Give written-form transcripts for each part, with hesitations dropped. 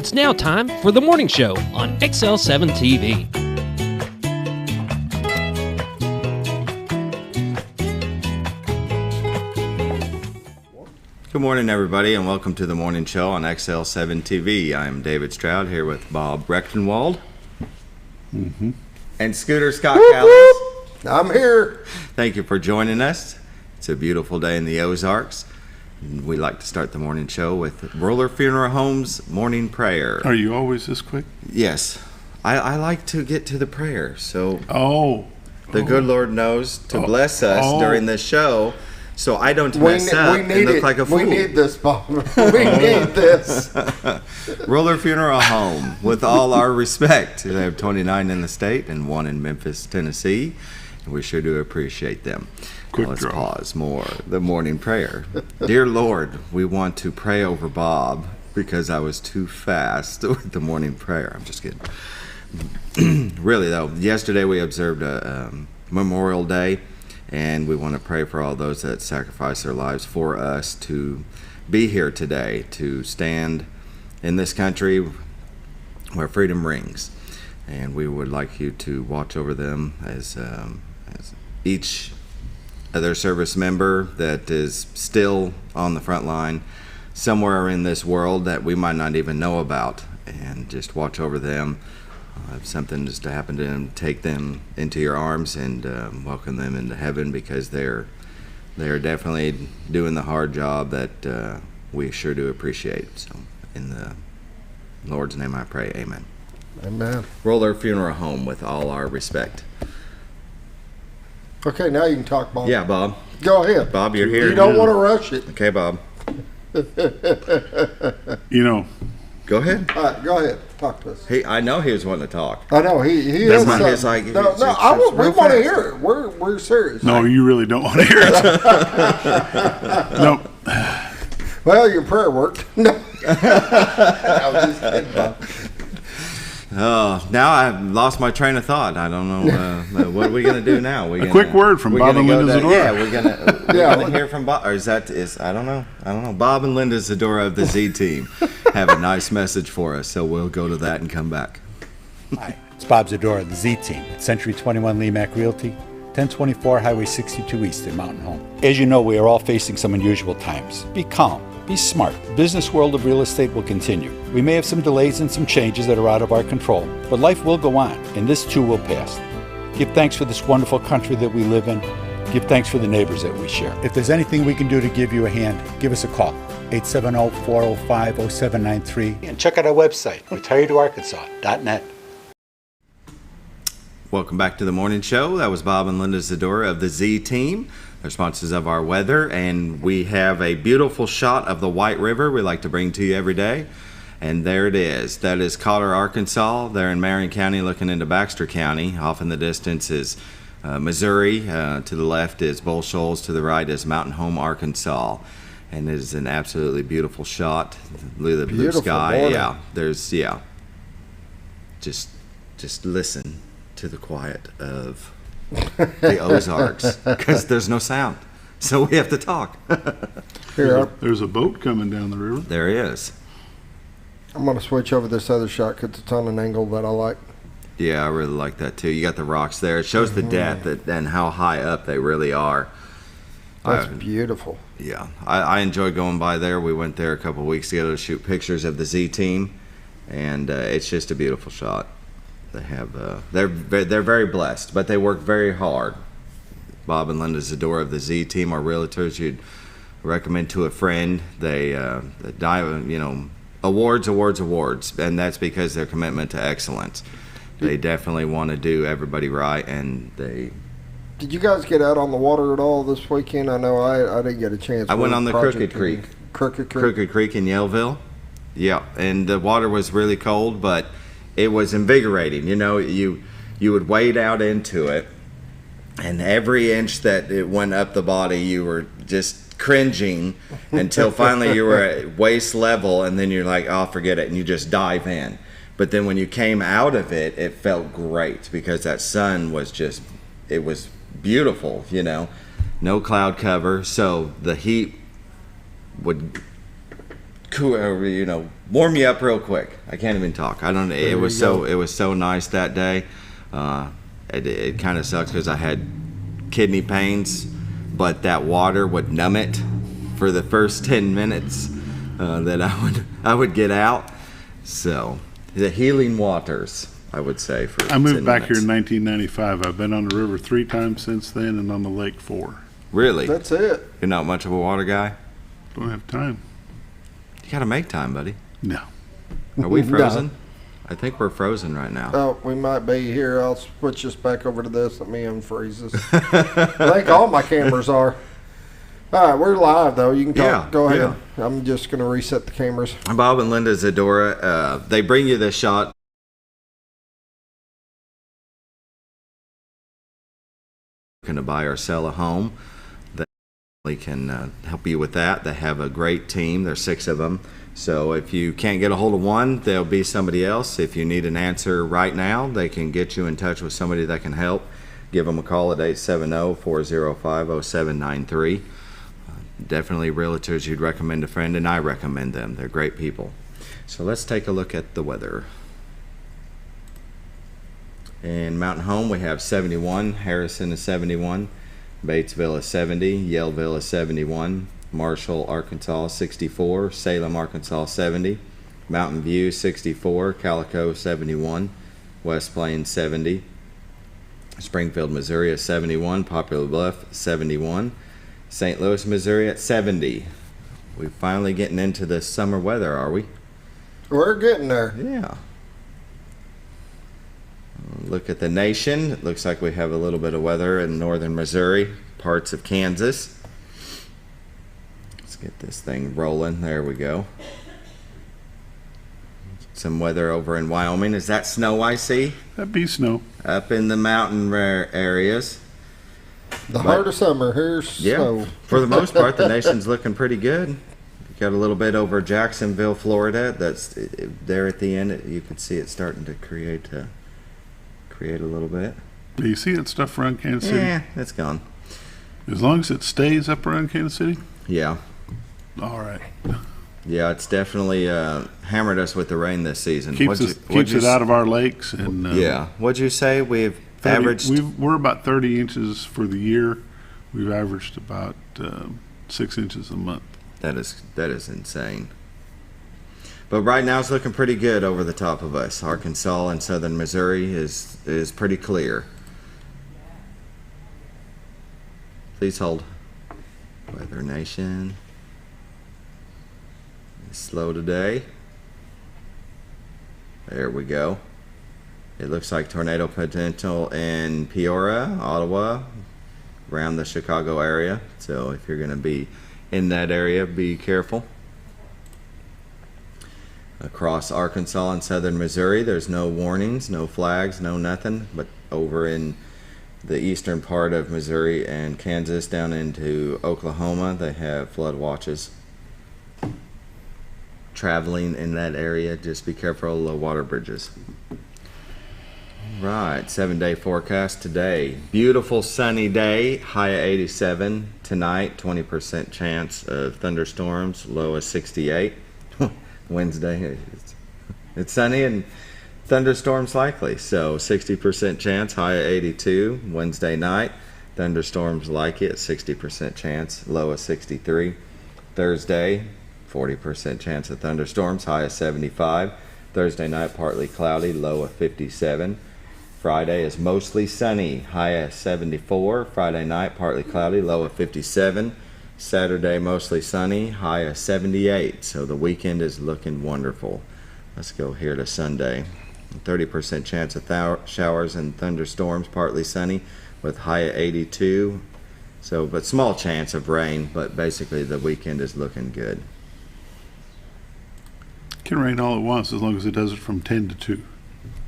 It's now time for the morning show on XL7-TV. Good morning, everybody, and welcome to the morning show on XL7-TV. I'm David Stroud here with Bob Brechtenwald and Scooter Scott Callis. I'm here. Thank you for joining us. It's a beautiful day in the Ozarks. We like to start the morning show with Roller Funeral Home's morning prayer. Are you always this quick? Yes, I like to get to the prayer. So the good Lord knows to bless us during this show, so I don't mess up and look like a fool. We need this, Bob. We need this. Roller Funeral Home, with all our respect. They have 29 in the state and 1 in Memphis, Tennessee. And we sure do appreciate them. Let's pause more. The morning prayer. Dear Lord, we want to pray over Bob because I was too fast with the morning prayer. I'm just kidding. Really, though, yesterday we observed a Memorial Day, and we want to pray for all those that sacrificed their lives for us to be here today, to stand in this country where freedom rings. And we would like you to watch over them as each other service member that is still on the front line somewhere in this world that we might not even know about, and just watch over them. If something just to happen to them, take them into your arms and welcome them into heaven, because they are definitely doing the hard job that we sure do appreciate. So in the Lord's name I pray, amen. Amen. Roller Funeral Home, with all our respect. Okay, now you can talk, Bob. Yeah, Bob. Go ahead. Bob, you're here. You don't want to rush it. Okay, Bob. Go ahead. All right, go ahead. Talk to us. I know he was wanting to talk. I know he That's is. not his like. We want to hear it. We're serious. No, you really don't want to hear it. No. Well, your prayer worked. No. I was just kidding, Bob. Oh, now I've lost my train of thought. I don't know. What are we going to do now? A quick word from Bob and Linda Zadora. Yeah, we're going to hear from Bob. Or I don't know. Bob and Linda Zadora of the Z Team have a nice message for us, so we'll go to that and come back. Hi, it's Bob Zadora of the Z Team at Century 21 Lemac Realty, 1024 Highway 62 East in Mountain Home. As you know, we are all facing some unusual times. Be calm. Be smart. The business world of real estate will continue. We may have some delays and some changes that are out of our control, but life will go on, and this too will pass. Give thanks for this wonderful country that we live in. Give thanks for the neighbors that we share. If there's anything we can do to give you a hand, give us a call. 870-405-0793. And check out our website, retiredtoarkansas.net. Welcome back to the morning show. That was Bob and Linda Zadora of the Z Team. They're sponsors of our weather, and we have a beautiful shot of the White River we like to bring to you every day. And there it is. That is Cotter, Arkansas. They're in Marion County looking into Baxter County. Off in the distance is Missouri. To the left is Bull Shoals. To the right is Mountain Home, Arkansas. And it is an absolutely beautiful shot. The blue sky. Morning. Yeah. Just listen to the quiet of the Ozarks, because there's no sound, so we have to talk. There's a boat coming down the river. There is. I'm going to switch over this other shot because it's on an angle that I like. Yeah, I really like that too. You got the rocks there. It shows the depth and how high up they really are. That's beautiful. Yeah, I enjoy going by there. We went there a couple weeks ago to shoot pictures of the Z Team, and it's just a beautiful shot. They have they're very blessed, but they work very hard. Bob and Linda Zadora of the Z Team are realtors you'd recommend to a friend. They dive, awards, and that's because their commitment to excellence. They definitely want to do everybody right, and they. Did you guys get out on the water at all this weekend? I know I didn't get a chance. I went on the Crooked Creek. Crooked Creek in Yellville. Yeah, and the water was really cold, but it was invigorating. You would wade out into it, and every inch that it went up the body, you were just cringing until finally you were at waist level, and then you're like, oh, forget it, and you just dive in. But then when you came out of it, it felt great because that sun was it was beautiful, no cloud cover, so the heat would warm you up real quick. I can't even talk. I don't. It was so nice that day. It kind of sucks because I had kidney pains, but that water would numb it for the first 10 minutes that I would get out. So the healing waters, I would say. I moved back here in 1995. I've been on the river 3 times since then, and on the lake 4. Really? That's it. You're not much of a water guy? Don't have time. You gotta make time, buddy. No. Are we frozen? No. I think we're frozen right now. Oh, we might be here. I'll switch this back over to this. Let me unfreeze this. I think all my cameras are. All right, we're live, though. You can talk. Yeah, Go ahead. yeah. I'm just going to reset the cameras. Bob and Linda Zadora, they bring you this shot. Looking to buy or sell a home, they can help you with that. They have a great team. There's 6 of them. So if you can't get a hold of one, there'll be somebody else. If you need an answer right now, they can get you in touch with somebody that can help. Give them a call at 870-405-0793. Definitely realtors you'd recommend a friend, and I recommend them. They're great people. So let's take a look at the weather. In Mountain Home, we have 71. Harrison is 71. Batesville is 70. Yellville is 71. Marshall, Arkansas, 64. Salem, Arkansas, 70. Mountain View, 64. Calico, 71. West Plains, 70. Springfield, Missouri, is 71. Poplar Bluff, 71. St. Louis, Missouri, at 70. We're finally getting into the summer weather, are we? We're getting there. Yeah. Look at the nation. It looks like we have a little bit of weather in northern Missouri, parts of Kansas. Let's get this thing rolling. There we go. Some weather over in Wyoming. Is that snow I see? That'd be snow. Up in the mountain areas. The heart of summer. Here's snow. For the most part, the nation's looking pretty good. Got a little bit over Jacksonville, Florida. That's there at the end. You can see it starting to create a little bit. Do you see that stuff around Kansas City? Yeah, it's gone. As long as it stays up around Kansas City? Yeah. All right. Yeah, it's definitely hammered us with the rain this season. Keeps it out of our lakes. And yeah. What'd you say? We've averaged... We're about 30 inches for the year. We've averaged about 6 inches a month. That is insane. But right now it's looking pretty good over the top of us. Arkansas and southern Missouri is pretty clear. Please hold. Weather Nation. It's slow today. There we go. It looks like tornado potential in Peoria, Ottawa, around the Chicago area. So if you're going to be in that area, be careful. Across Arkansas and southern Missouri, there's no warnings, no flags, no nothing. But over in the eastern part of Missouri and Kansas down into Oklahoma, they have flood watches. Traveling in that area, just be careful of low water bridges. Right, 7-day forecast today. Beautiful sunny day, high of 87. Tonight, 20% chance of thunderstorms, low of 68. Wednesday, it's sunny and thunderstorms likely. So 60% chance, high of 82. Wednesday night, thunderstorms likely at 60% chance, low of 63. Thursday, 40% chance of thunderstorms, high of 75. Thursday night, partly cloudy, low of 57. Friday is mostly sunny, high of 74. Friday night, partly cloudy, low of 57. Saturday, mostly sunny, high of 78. So the weekend is looking wonderful. Let's go here to Sunday. 30% chance of showers and thunderstorms, partly sunny, with high of 82. So, but small chance of rain, but basically the weekend is looking good. It can rain all at once as long as it does it from 10 to 2.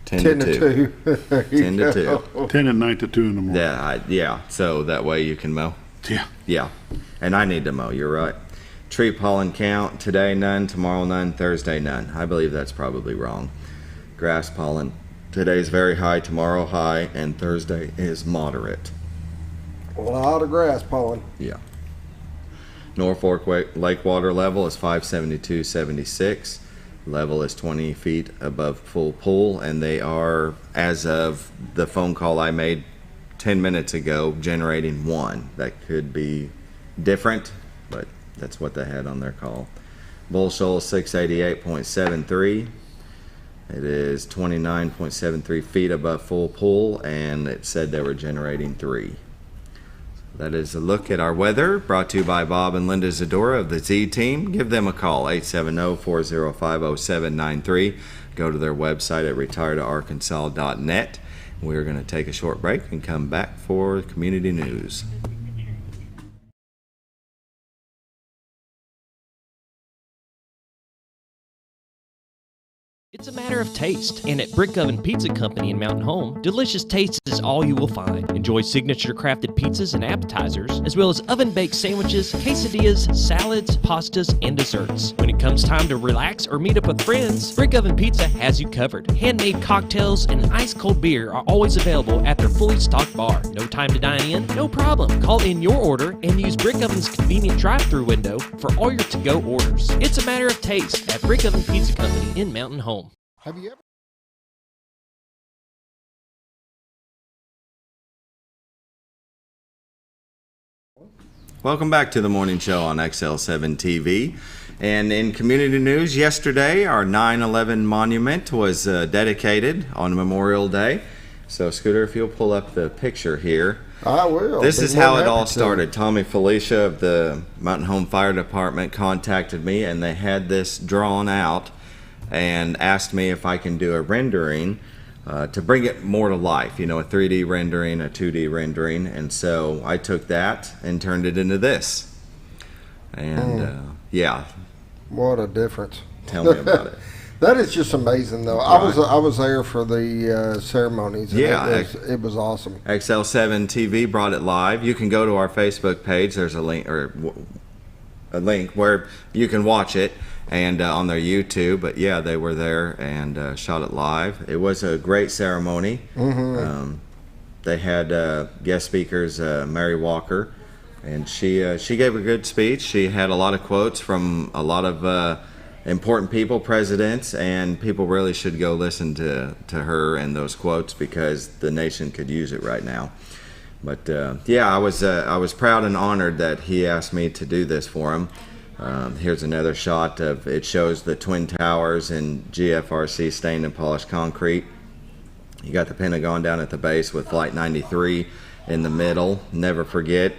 10 to 2. 10 to 2. 10 at night to 2 in the morning. Yeah. So that way you can mow. Yeah. And I need to mow, you're right. Tree pollen count, today none, tomorrow none, Thursday none. I believe that's probably wrong. Grass pollen, today's very high, tomorrow high, and Thursday is moderate. A lot of grass pollen. Yeah. Norfolk Lake water level is 572.76. Level is 20 feet above full pool, and they are, as of the phone call I made 10 minutes ago, generating 1. That could be different, but that's what they had on their call. Bull Shoal 688.73. It is 29.73 feet above full pool, and it said they were generating 3. That is a look at our weather, brought to you by Bob and Linda Zadora of the Z Team. Give them a call, 870-405-0793. Go to their website at retiredarkansas.net. We're going to take a short break and come back for community news. It's a matter of taste, and at Brick Oven Pizza Company in Mountain Home, delicious taste is all you will find. Enjoy signature crafted pizzas and appetizers, as well as oven-baked sandwiches, quesadillas, salads, pastas, and desserts. When it comes time to relax or meet up with friends, Brick Oven Pizza has you covered. Handmade cocktails and ice-cold beer are always available at their fully stocked bar. No time to dine in? No problem. Call in your order and use Brick Oven's convenient drive-thru window for all your to-go orders. It's a matter of taste at Brick Oven Pizza Company in Mountain Home. Have you ever? Welcome back to the morning show on XL7-TV. And in community news, yesterday our 9/11 monument was dedicated on Memorial Day. So Scooter, if you'll pull up the picture here. I will. This is how it all started. Tommy Felicia of the Mountain Home Fire Department contacted me, and they had this drawn out and asked me if I can do a rendering to bring it more to life, you know, a 3D rendering, a 2D rendering. And so I took that and turned it into this. And yeah. What a difference. Tell me about it. That is just amazing, though. Right. I was there for the ceremonies. And Yeah, it was awesome. XL7-TV brought it live. You can go to our Facebook page. There's a link where you can watch it, and on their YouTube. But yeah, they were there and shot it live. It was a great ceremony. Mm-hmm. They had guest speakers, Mary Walker, and she gave a good speech. She had a lot of quotes from a lot of important people, presidents, and people really should go listen to her and those quotes because the nation could use it right now. But yeah, I was proud and honored that he asked me to do this for him. Here's another shot of it. Shows the Twin Towers in GFRC stained and polished concrete. You got the Pentagon down at the base with Flight 93 in the middle. Never forget.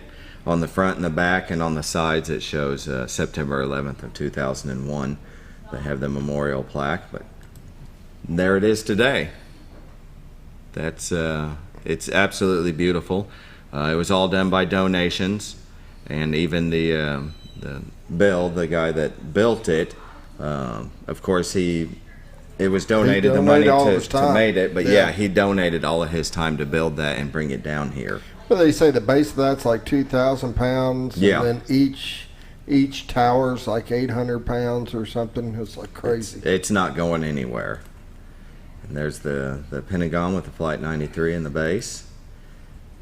On the front and the back and on the sides it shows September 11th of 2001. They have the memorial plaque, but there it is today. That's it's absolutely beautiful. It was all done by donations, and even the guy that built it, of course it was donated the money to make it, but yeah, he donated all of his time to build that and bring it down here. Well, they say the base of that's like 2,000 pounds, Yeah. and then each tower's like 800 pounds or something. It's like crazy. It's not going anywhere. And there's the Pentagon with the Flight 93 in the base.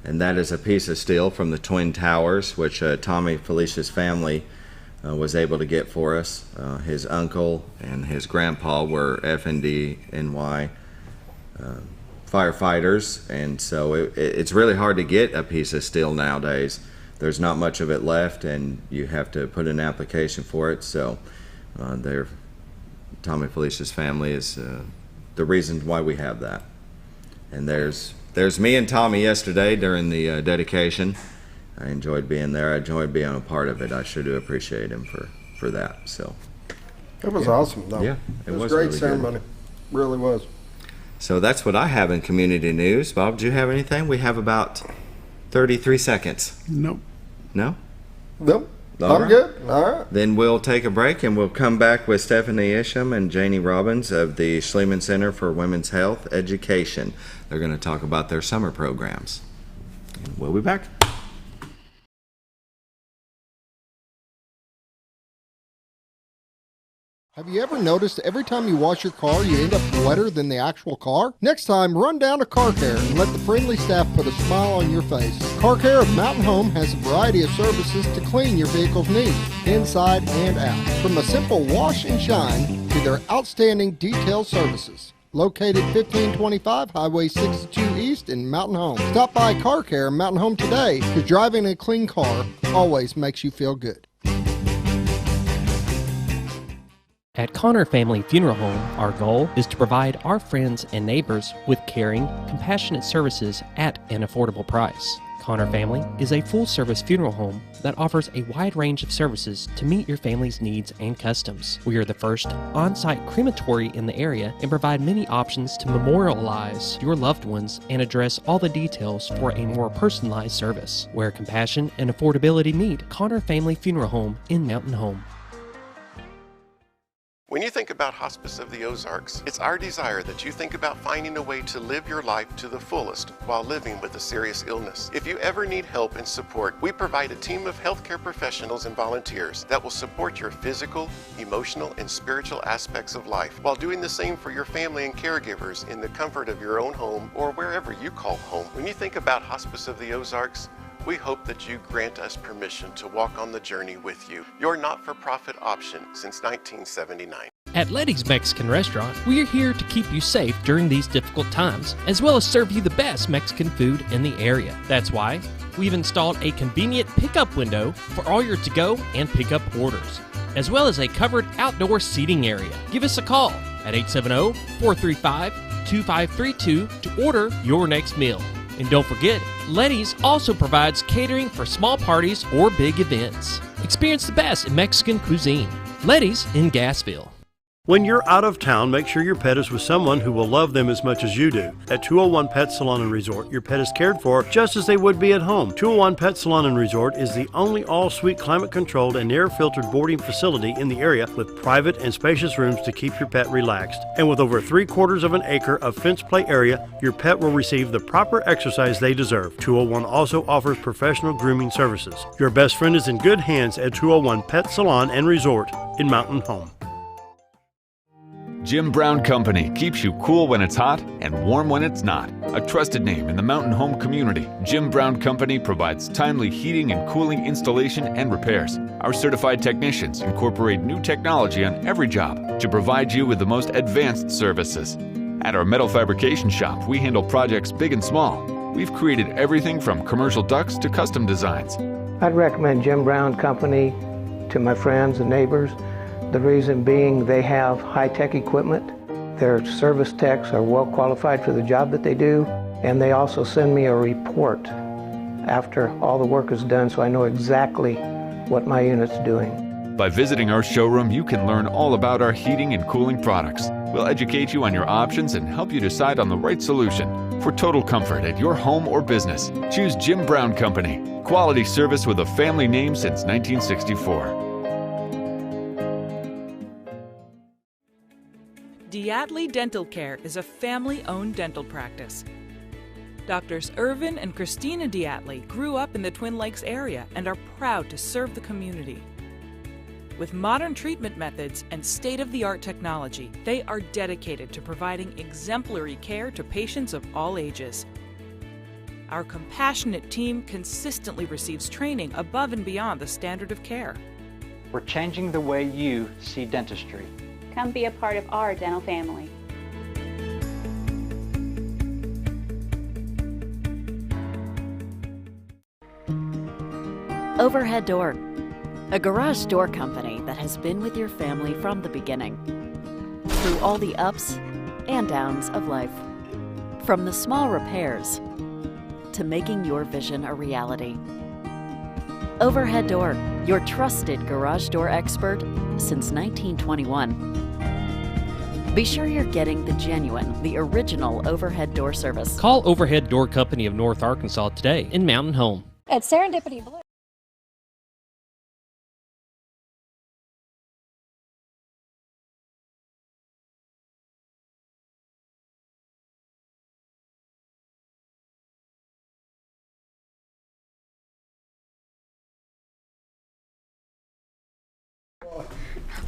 And that is a piece of steel from the Twin Towers, which Tommy Felicia's family was able to get for us. His uncle and his grandpa were FNDNY firefighters, and so it's really hard to get a piece of steel nowadays. There's not much of it left, and you have to put an application for it. So Tommy Felicia's family is the reason why we have that. And there's me and Tommy yesterday during the dedication. I enjoyed being there. I enjoyed being a part of it. I sure do appreciate him for that. So It was awesome, though. yeah, it was a great really ceremony. good. Really was. So that's what I have in community news. Bob, do you have anything? We have about 33 seconds. Nope. No? Nope. All I'm right. good. All right. Then we'll take a break and we'll come back with Stefany Isham and Janie Robbins of the Schliemann Center for Women's Health Education. They're going to talk about their summer programs. We'll be back. Have you ever noticed every time you wash your car, you end up wetter than the actual car? Next time, run down to Car Care and let the friendly staff put a smile on your face. Car Care of Mountain Home has a variety of services to clean your vehicle's needs, inside and out. From a simple wash and shine to their outstanding detail services. Located 1525 Highway 62 East in Mountain Home. Stop by Car Care in Mountain Home today, because driving a clean car always makes you feel good. At Connor Family Funeral Home, our goal is to provide our friends and neighbors with caring, compassionate services at an affordable price. Connor Family is a full-service funeral home that offers a wide range of services to meet your family's needs and customs. We are the first on-site crematory in the area and provide many options to memorialize your loved ones and address all the details for a more personalized service. Where compassion and affordability meet, Connor Family Funeral Home in Mountain Home. When you think about Hospice of the Ozarks, it's our desire that you think about finding a way to live your life to the fullest while living with a serious illness. If you ever need help and support, we provide a team of healthcare professionals and volunteers that will support your physical, emotional, and spiritual aspects of life while doing the same for your family and caregivers in the comfort of your own home or wherever you call home. When you think about Hospice of the Ozarks, we hope that you grant us permission to walk on the journey with you. Your not-for-profit option since 1979. At Letty's Mexican Restaurant, we are here to keep you safe during these difficult times, as well as serve you the best Mexican food in the area. That's why we've installed a convenient pickup window for all your to-go and pickup orders, as well as a covered outdoor seating area. Give us a call at 870-435-2532 to order your next meal. And don't forget, Letty's also provides catering for small parties or big events. Experience the best in Mexican cuisine. Letty's in Gassville. When you're out of town, make sure your pet is with someone who will love them as much as you do. At 201 Pet Salon and Resort, your pet is cared for just as they would be at home. 201 Pet Salon and Resort is the only all-suite climate-controlled and air-filtered boarding facility in the area with private and spacious rooms to keep your pet relaxed. And with over 3/4 of an acre of fenced play area, your pet will receive the proper exercise they deserve. 201 also offers professional grooming services. Your best friend is in good hands at 201 Pet Salon and Resort in Mountain Home. Jim Brown Company keeps you cool when it's hot and warm when it's not. A trusted name in the Mountain Home community, Jim Brown Company provides timely heating and cooling installation and repairs. Our certified technicians incorporate new technology on every job to provide you with the most advanced services. At our metal fabrication shop, we handle projects big and small. We've created everything from commercial ducts to custom designs. I'd recommend Jim Brown Company to my friends and neighbors. The reason being they have high-tech equipment. Their service techs are well qualified for the job that they do, and they also send me a report after all the work is done so I know exactly what my unit's doing. By visiting our showroom, you can learn all about our heating and cooling products. We'll educate you on your options and help you decide on the right solution. For total comfort at your home or business, choose Jim Brown Company. Quality service with a family name since 1964. Diatley Dental Care is a family-owned dental practice. Doctors Irvin and Christina Diatley grew up in the Twin Lakes area and are proud to serve the community. With modern treatment methods and state-of-the-art technology, they are dedicated to providing exemplary care to patients of all ages. Our compassionate team consistently receives training above and beyond the standard of care. We're changing the way you see dentistry. Come be a part of our dental family. Overhead Door, a garage door company that has been with your family from the beginning, through all the ups and downs of life. From the small repairs to making your vision a reality. Overhead Door, your trusted garage door expert since 1921. Be sure you're getting the genuine, the original overhead door service. Call Overhead Door Company of North Arkansas today in Mountain Home. At Serendipity Blue.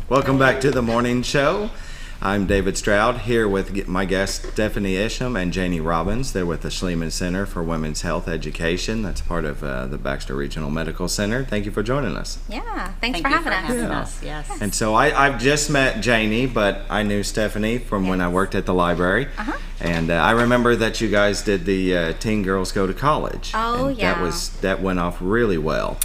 Welcome back to the morning show. I'm David Stroud here with my guests Stefany Isham and Janie Robbins. They're with the Schliemann Center for Women's Health Education. That's part of the Baxter Regional Medical Center. Thank you for joining us. Yeah, thanks for having us. Yes. And so I've just met Janie, but I knew Stefany from when I worked at the library. And I remember that you guys did the Teen Girls Go to College. Oh, and yeah. That went off really well.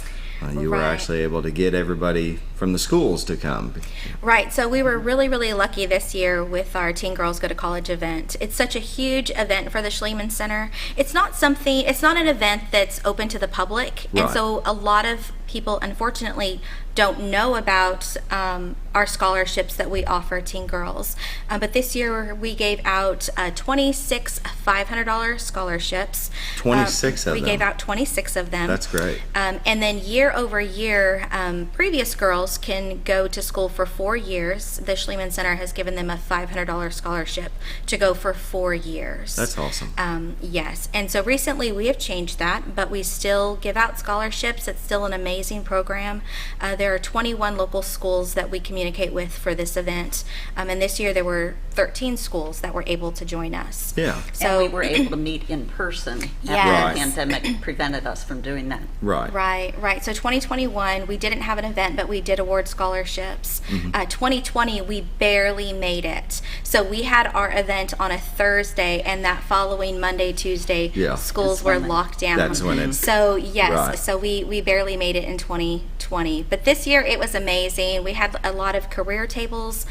You were actually able to get everybody from the schools to come. Right, so we were really, really lucky this year with our Teen Girls Go to College event. It's such a huge event for the Schliemann Center. It's not an event that's open to the public, and so a lot of people, unfortunately, don't know about our scholarships that we offer teen girls. But this year we gave out 26 $500 scholarships. 26 of them? We gave out 26 of them. That's great. And then year over year, previous girls can go to school for 4 years. The Schliemann Center has given them a $500 scholarship to go for 4 years. That's awesome. Yes, and so recently we have changed that, but we still give out scholarships. It's still an amazing program. There are 21 local schools that we communicate with for this event, and this year there were 13 schools that were able to join us. Yeah. So and we were able to meet in person after the pandemic prevented us from doing that. Right. So 2021 we didn't have an event, but we did award scholarships. 2020 we barely made it. So we had our event on a Thursday, and that following Monday, Tuesday, schools were locked down. That's when it. So yes, so we barely made it in 2020. But this year it was amazing. We had a lot of career tables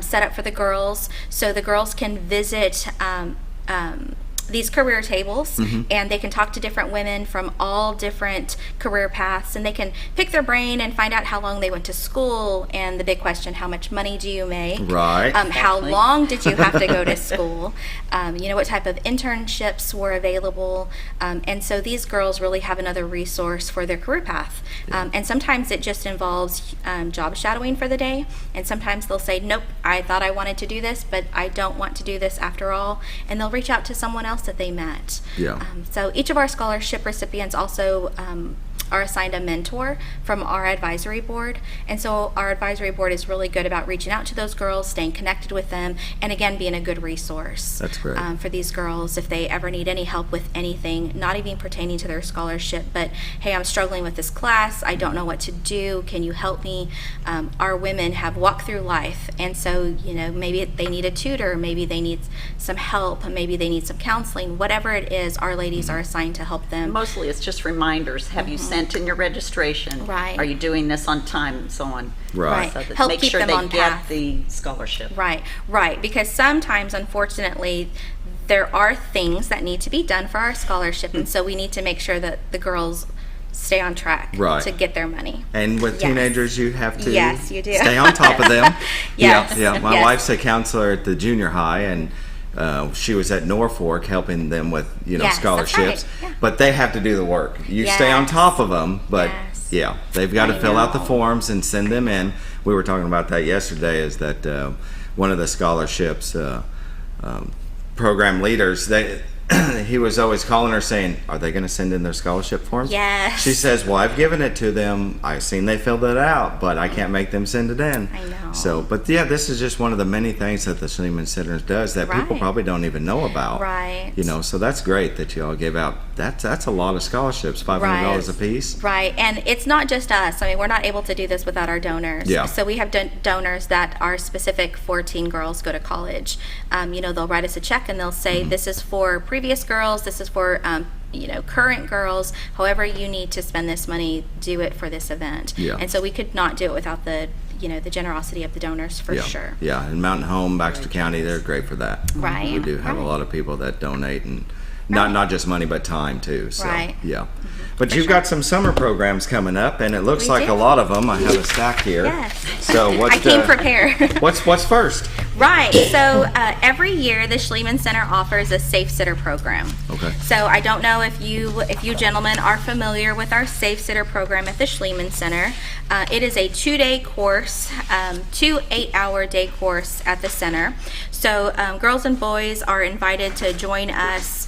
set up for the girls, so the girls can visit these career tables, and they can talk to different women from all different career paths, and they can pick their brain and find out how long they went to school, and the big question, how much money do you make? How long did you have to go to school? What type of internships were available? And so these girls really have another resource for their career path. And sometimes it just involves job shadowing for the day, and sometimes they'll say, nope, I thought I wanted to do this, but I don't want to do this after all, and they'll reach out to someone else that they met. So each of our scholarship recipients also are assigned a mentor from our advisory board, and so our advisory board is really good about reaching out to those girls, staying connected with them, and again being a good resource. That's great. For these girls if they ever need any help with anything, not even pertaining to their scholarship, but hey, I'm struggling with this class, I don't know what to do, can you help me? Our women have walked through life, and so maybe they need a tutor, maybe they need some help, maybe they need some counseling, whatever it is, our ladies are assigned to help them. Mostly it's just reminders. Have you sent in your registration? Are you doing this on time, and so on? So that Help make keep sure them they on get path. the scholarship. Right, because sometimes, unfortunately, there are things that need to be done for our scholarship, and so we need to make sure that the girls stay on track to get their money. And with teenagers, you have to you do. stay on top of them. My Yes. wife's a counselor at the junior high, and she was at Norfolk helping them with scholarships. But they have to do the work. You stay on top of them, but they've got to fill out the forms and send them in. We were talking about that yesterday, is that one of the scholarships program leaders, he was always calling her saying, are they going to send in their scholarship forms? Yes. She says, well, I've given it to them. I've seen they filled it out, but I can't make them send it in. I know. So, but this is just one of the many things that the Schliemann Center does that people probably don't even know about. So that's great that you all gave out. That's a lot of scholarships, $500 a piece. And it's not just us. I mean, we're not able to do this without our donors. So we have donors that are specific for Teen Girls Go to College. They'll write us a check and they'll say, this is for previous girls, this is for current girls, however you need to spend this money, do it for this event. And so we could not do it without the the generosity of the donors for sure. And Mountain Home, Baxter County, they're great for that. We do have a lot of people that donate, and not just money but time too. So but you've got some summer programs coming up, and it looks like a lot of them. I have a stack here. So I came prepared. what's first? So every year the Schliemann Center offers a Safe Sitter program. So I don't know if you gentlemen are familiar with our Safe Sitter program at the Schliemann Center. It is a 2-day course, 2 8-hour day course at the center. So girls and boys are invited to join us.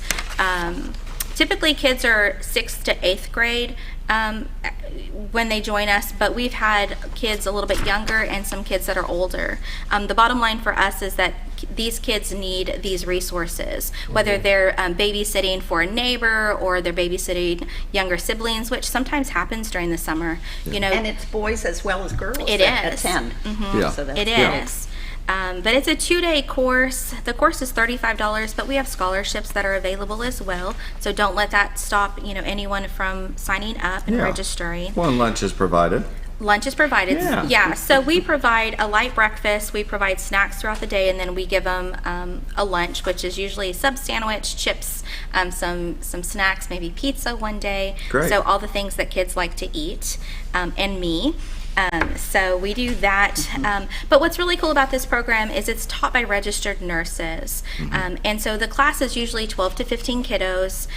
Typically kids are 6th to 8th grade, when they join us, but we've had kids a little bit younger and some kids that are older. The bottom line for us is that these kids need these resources, whether they're babysitting for a neighbor or they're babysitting younger siblings, which sometimes happens during the summer. You know, and it's boys as well as girls it that is. attend. Yeah. So that's It is. But it's a 2-day course. The course is $35, but we have scholarships that are available as well. So don't let that stop, you know, anyone from signing up and registering. Well, and lunch is provided. Lunch is provided. Yeah. So we provide a light breakfast, we provide snacks throughout the day, and then we give them a lunch, which is usually a sub sandwich, chips, some snacks, maybe pizza one day. Great. So all the things that kids like to eat, and me. So we do that. But what's really cool about this program is it's taught by registered nurses. And so the class is usually 12 to 15 kiddos,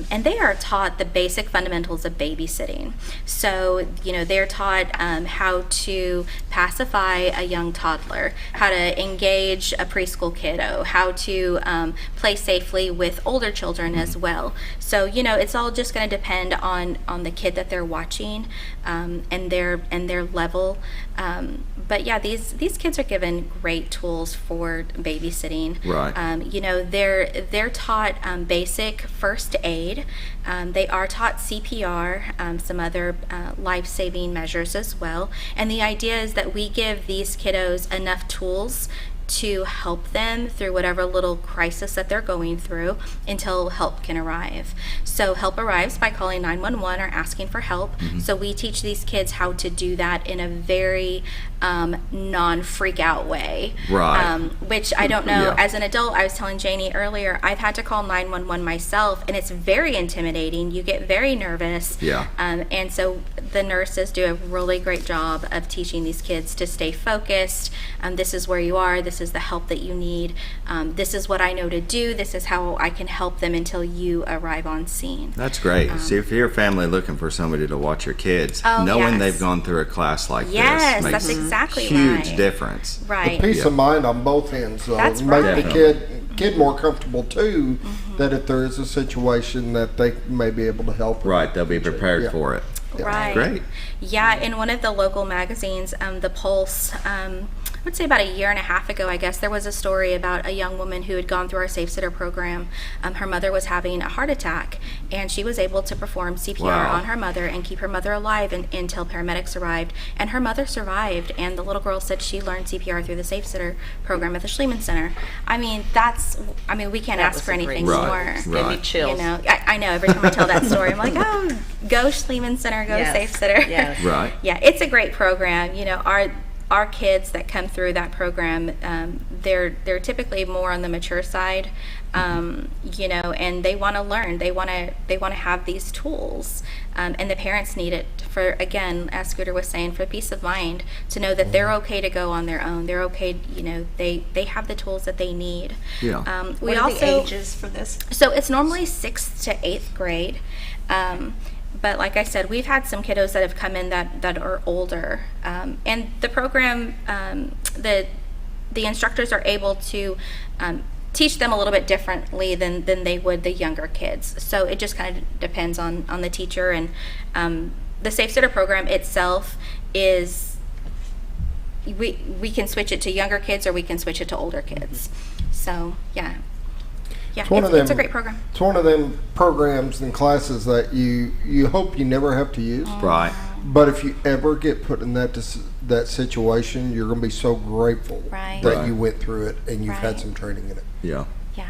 and they are taught the basic fundamentals of babysitting. So, you know, they're taught how to pacify a young toddler, how to engage a preschool kiddo, how to play safely with older children as well. So, you know, it's all just going to depend on the kid that they're watching, and their level. But yeah, these kids are given great tools for babysitting. Right. You know, they're taught basic first aid. They are taught CPR, some other life-saving measures as well. And the idea is that we give these kiddos enough tools to help them through whatever little crisis that they're going through until help can arrive. So help arrives by calling 911 or asking for help. So we teach these kids how to do that in a very non-freak out way. Right. Which I don't know, as an adult, I was telling Janie earlier, I've had to call 911 myself, and it's very intimidating. You get very nervous. Yeah. And so the nurses do a really great job of teaching these kids to stay focused. This is where you are. This is the help that you need. This is what I know to do. This is how I can help them until you arrive on scene. That's great. See, if you're a family looking for somebody to watch your kids, knowing they've gone through a class like this makes that's exactly huge right. difference. Right. The peace of mind on both ends. That's make right. the kid more comfortable too, that if there is a situation that they may be able to help. Right, they'll be prepared for it. Right. Great. Yeah, in one of the local magazines, The Pulse, I would say about 1.5 years ago, I guess, there was a story about a young woman who had gone through our Safe Sitter program. Her mother was having a heart attack, and she was able to perform CPR on her mother and keep her mother alive until paramedics arrived. And her mother survived, and the little girl said she learned CPR through the Safe Sitter program at the Schliemann Center. I mean, we can't ask for anything more. Right. Give me chills. You know, I know, every time I tell that story, I'm like, oh, go Schliemann Center, go Safe Sitter. Yes. Right. Yeah, it's a great program. You know, our kids that come through that program, they're typically more on the mature side, you know, and they want to learn. They want to have these tools, and the parents need it for, again, as Scooter was saying, for peace of mind, to know that they're okay to go on their own. They're okay, you know, they have the tools that they need. Yeah. What are the ages for this? So it's normally 6th to 8th grade. But like I said, we've had some kiddos that have come in that are older, and the program, the instructors are able to teach them a little bit differently than they would the younger kids. So it just kind of depends on the teacher, and the Safe Sitter program itself is we can switch it to younger kids or we can switch it to older kids. So yeah. Yeah, it's a great program. It's one of them programs and classes that you hope you never have to use. Right. But if you ever get put in that situation, you're going to be so grateful that you went through it and you've had some training in it. Yeah. Yeah.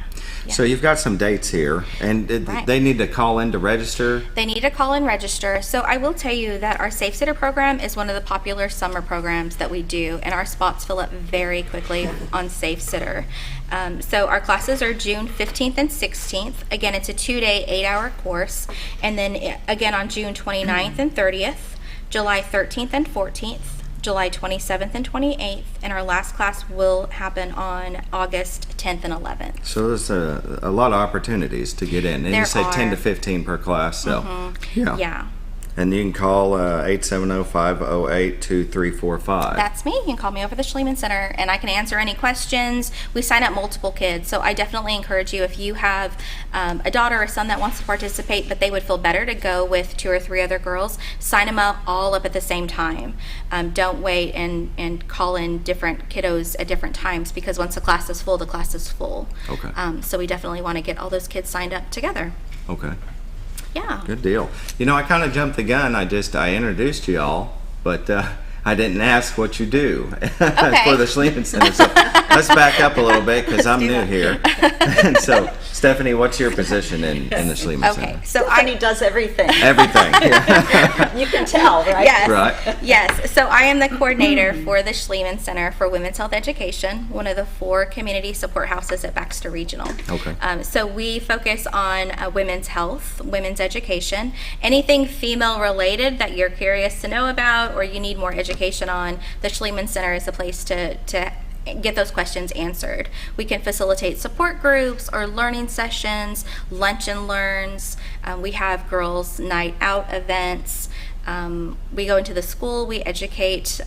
So you've got some dates here, and they need to call in to register? They need to call and register. So I will tell you that our Safe Sitter program is one of the popular summer programs that we do, and our spots fill up very quickly on Safe Sitter. So our classes are June 15th and 16th. Again, it's a 2-day, 8-hour course. And then again on June 29th and 30th, July 13th and 14th, July 27th and 28th, and our last class will happen on August 10th and 11th. So there's a lot of opportunities to get in. And you say 10 to 15 per class, so Yeah. And you can call 870-508-2345. That's me. You can call me over the Schliemann Center, and I can answer any questions. We sign up multiple kids, so I definitely encourage you, if you have a daughter or son that wants to participate, but they would feel better to go with 2 or 3 other girls, sign them all up at the same time. Don't wait and call in different kiddos at different times, because once the class is full, the class is full. Okay. So we definitely want to get all those kids signed up together. Okay. Yeah. Good deal. You know, I kind of jumped the gun. I introduced you all, but I didn't ask what you do for the Schliemann Center. So let's back up a little bit, because I'm new here. And so, Stefany, what's your position in the Schliemann Center? Okay, so Stefany does everything. Everything. Yeah. You can tell, right? Yes. Right. Yes. So I am the coordinator for the Schliemann Center for Women's Health Education, one of the 4 community support houses at Baxter Regional. Okay. So we focus on women's health, women's education, anything female related that you're curious to know about or you need more education on. The Schliemann Center is the place to get those questions answered. We can facilitate support groups or learning sessions, lunch and learns. We have girls' night out events. We go into the school, we educate.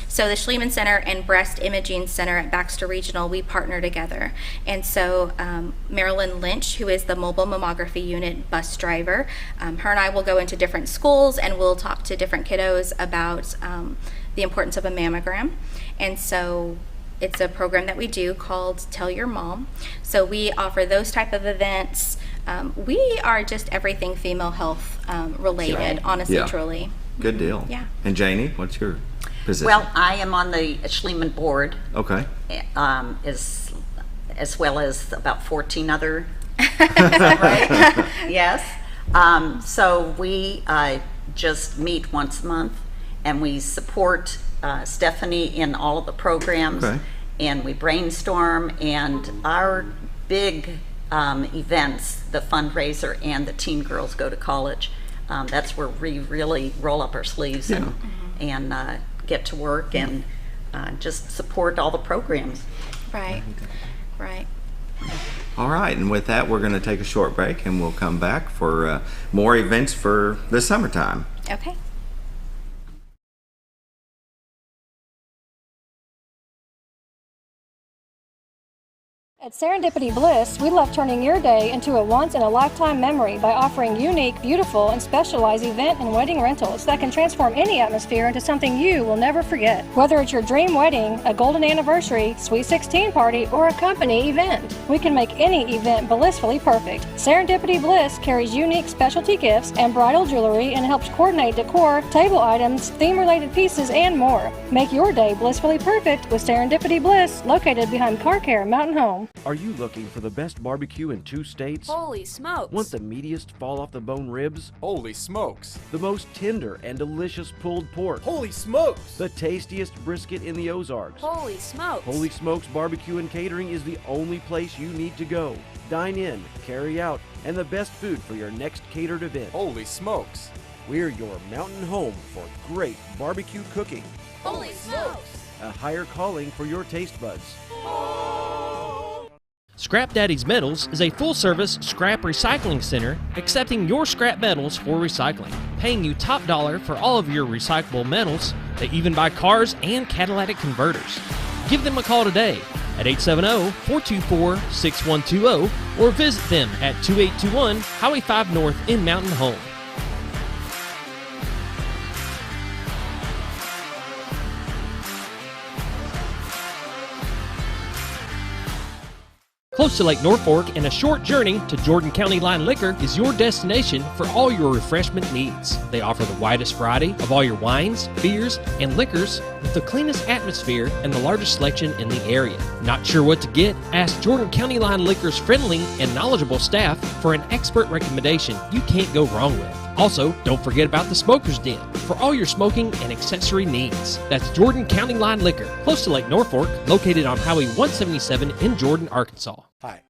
So the Schliemann Center and Breast Imaging Center at Baxter Regional, we partner together. And so Marilyn Lynch, who is the mobile mammography unit bus driver, her and I will go into different schools and we'll talk to different kiddos about the importance of a mammogram. And so it's a program that we do called Tell Your Mom. So we offer those type of events. We are just everything female health related, honestly, truly. Good deal. Yeah. And Janie, what's your position? Well, I am on the Schliemann board. Okay. As well as about 14 other. Is that right? Yes. So we just meet once a month, and we support Stefany in all of the programs. Okay. And we brainstorm, and our big events, the fundraiser and the Teen Girls Go to College, that's where we really roll up our sleeves and get to work and just support all the programs. Right, right. All right, and with that, we're going to take a short break, and we'll come back for more events for the summertime. Okay. At Serendipity Bliss, we love turning your day into a once-in-a-lifetime memory by offering unique, beautiful, and specialized event and wedding rentals that can transform any atmosphere into something you will never forget. Whether it's your dream wedding, a golden anniversary, sweet 16 party, or a company event, we can make any event blissfully perfect. Serendipity Bliss carries unique specialty gifts and bridal jewelry and helps coordinate decor, table items, theme-related pieces, and more. Make your day blissfully perfect with Serendipity Bliss, located behind Car Care Mountain Home. Are you looking for the best barbecue in 2 states? Holy smokes! Want the meatiest fall-off-the-bone ribs? Holy smokes! The most tender and delicious pulled pork? Holy smokes! The tastiest brisket in the Ozarks? Holy smokes! Holy Smokes Barbecue and Catering is the only place you need to go. Dine in, carry out, and the best food for your next catered event. Holy smokes! We're your mountain home for great barbecue cooking. Holy smokes! A higher calling for your taste buds. Scrap Daddy's Metals is a full-service scrap recycling center accepting your scrap metals for recycling, paying you top dollar for all of your recyclable metals. They even buy cars and catalytic converters. Give them a call today at 870-424-6120 or visit them at 2821 Highway 5 North in Mountain Home. Close to Lake Norfolk and a short journey to Jordan County Line Liquor is your destination for all your refreshment needs. They offer the widest variety of all your wines, beers, and liquors with the cleanest atmosphere and the largest selection in the area. Not sure what to get? Ask Jordan County Line Liquor's friendly and knowledgeable staff for an expert recommendation you can't go wrong with. Also, don't forget about the Smoker's Den for all your smoking and accessory needs. That's Jordan County Line Liquor, close to Lake Norfolk, located on Highway 177 in Jordan, Arkansas. Hi.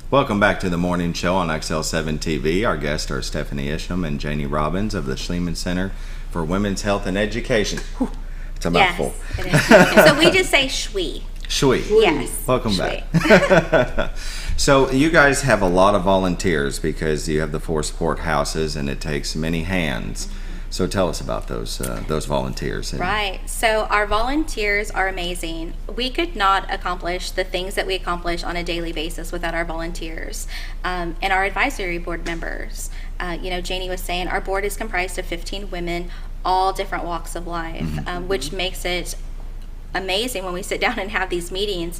Welcome back to the morning show on XL7-TV. Our guests are Stefany Isham and Janie Robbins of the Schliemann Center for Women's Health and Education. Whew, it's a mouthful. Yes, it is. So we just say SHWE. Shui. Yes. Welcome back. So you guys have a lot of volunteers because you have the 4 support houses and it takes many hands. So tell us about those volunteers. Right. So our volunteers are amazing. We could not accomplish the things that we accomplish on a daily basis without our volunteers and our advisory board members. Janie was saying our board is comprised of 15 women, all different walks of life, which makes it amazing when we sit down and have these meetings,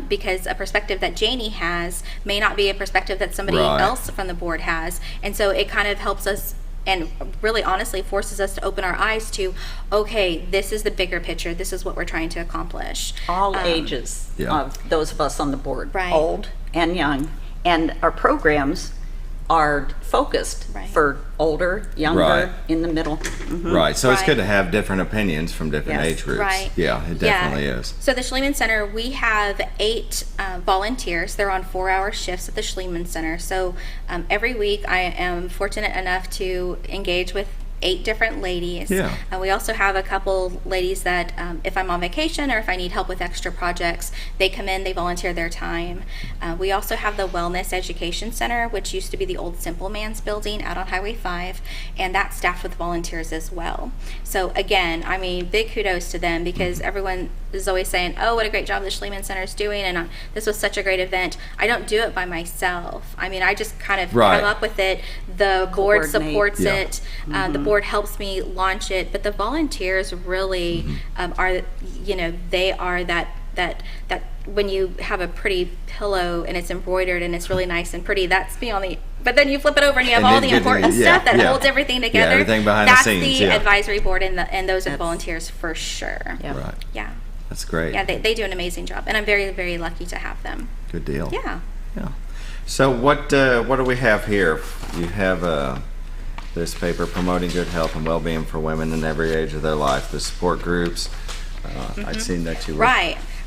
because a perspective that Janie has may not be a perspective that somebody else from the board has. And so it kind of helps us and really honestly forces us to open our eyes to, okay, this is the bigger picture. This is what we're trying to accomplish. All ages of those of us on the board, right. Old and young. And our programs are focused for older, younger, in the middle. Right, so it's good to have different opinions from different age groups. Right. Yeah, it definitely is. So the Schliemann Center, we have 8 volunteers. They're on 4-hour shifts at the Schliemann Center. So every week I am fortunate enough to engage with 8 different ladies. Yeah. We also have a couple ladies that if I'm on vacation or if I need help with extra projects, they come in, they volunteer their time. We also have the Wellness Education Center, which used to be the old Simple Man's building out on Highway 5, and that's staffed with volunteers as well. So again, I mean, big kudos to them because everyone is always saying, oh, what a great job the Schliemann Center is doing, and this was such a great event. I don't do it by myself. I mean, I just kind of come up with it. The board supports it. The board helps me launch it, but the volunteers really are, they are that when you have a pretty pillow and it's embroidered and it's really nice and pretty, that's me on the, but then you flip it over and you have all the important stuff that holds everything together. Yeah, everything behind that's the scenes. The advisory board and those are volunteers for sure. Right. Yeah. That's great. Yeah, they do an amazing job, and I'm very, very lucky to have them. Good deal. Yeah. So what do we have here? You have this paper promoting good health and well-being for women in every age of their life. The support groups. I'd seen that you were.